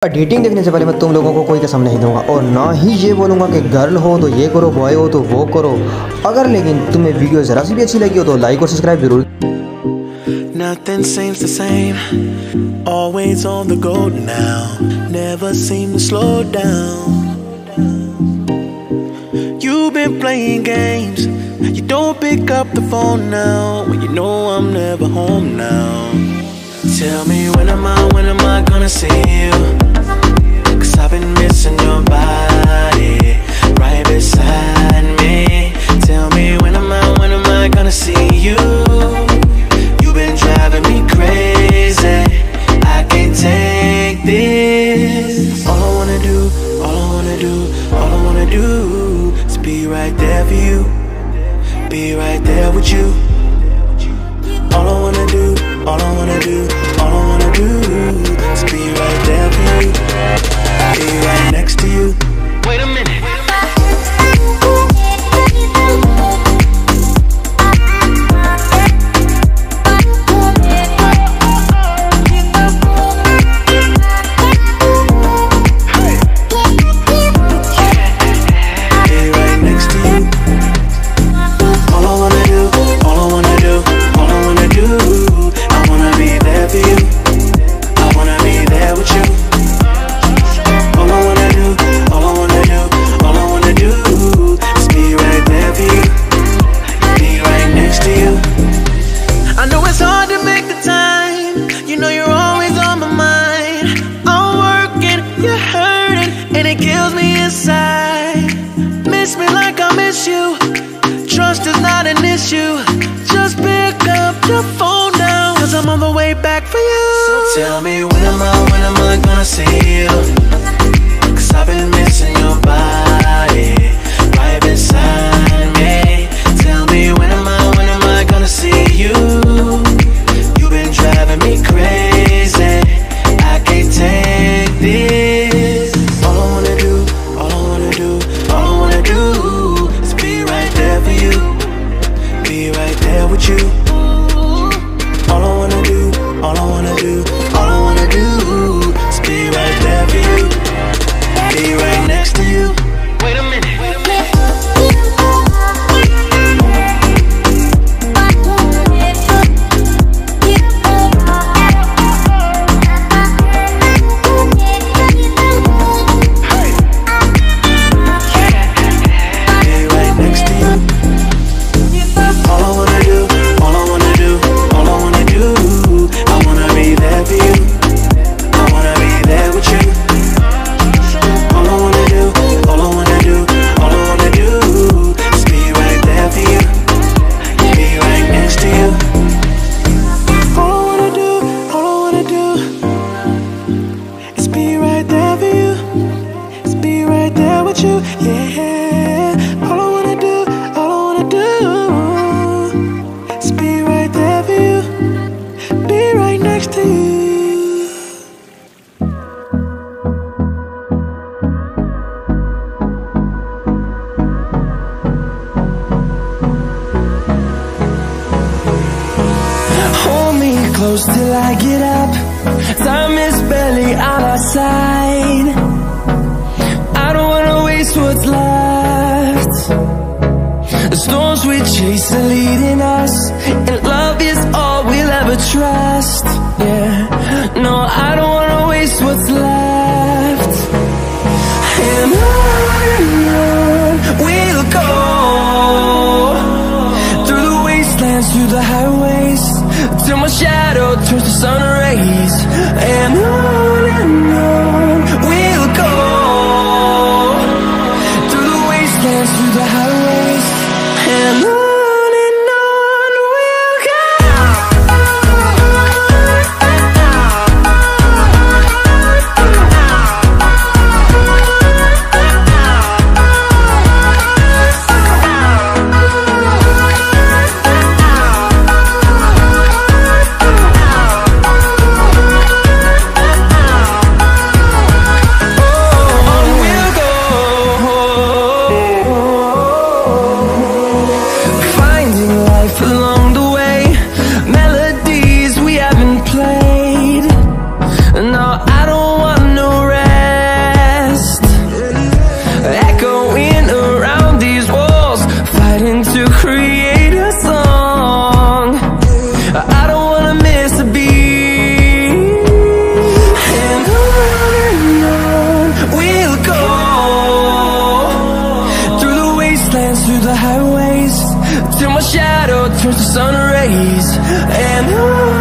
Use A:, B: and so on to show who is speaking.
A: Dating देखने से पहले मैं तुम लोगों को कोई कसम नहीं दूंगा और ना ही ये बोलूंगा कि गर्ल हो तो ये करो, बॉय हो तो वो करो। अगर लेकिन तुम्हें वीडियो जरा सी भी अच्छी लगी हो तो लाइक और सब्सक्राइब जरूर।
B: Nothing seems the same, always on the go now, never seem to slow down. You've been playing games, you don't pick up the phone now, when you know I'm never home now. Tell me when am I gonna see you? 'Cause I've been missing your body right beside me. Tell me when am I gonna see you? You've been driving me crazy, I can't take this. All I wanna do is be right there for you, be right there with you. All I wanna do is be right there for you, be right next to you. Wait a minute. Miss me like I miss you. Trust is not an issue. Just pick up your phone now, 'cause I'm on the way back for you. So tell me when am I gonna see you? 'Cause I've been missing your body right beside me. Tell me when am I gonna see you? You've been driving me crazy, I can't take this. All I wanna do is be right there for you, be right there with you. All I wanna do is be right there for you, be right next to you. Wait a minute. Close till I get up, time is barely on our side. I don't wanna waste what's left. The storms we chase are leading us, and love is all we'll ever trust. Yeah, no, I don't wanna waste what's left. And on we'll go, through the wastelands, through the highways, till my shadow turns to sun rays. And on we'll go, through the wastelands, through the highways, and on we'll go. through the highways, till my shadow turns to sun rays. And on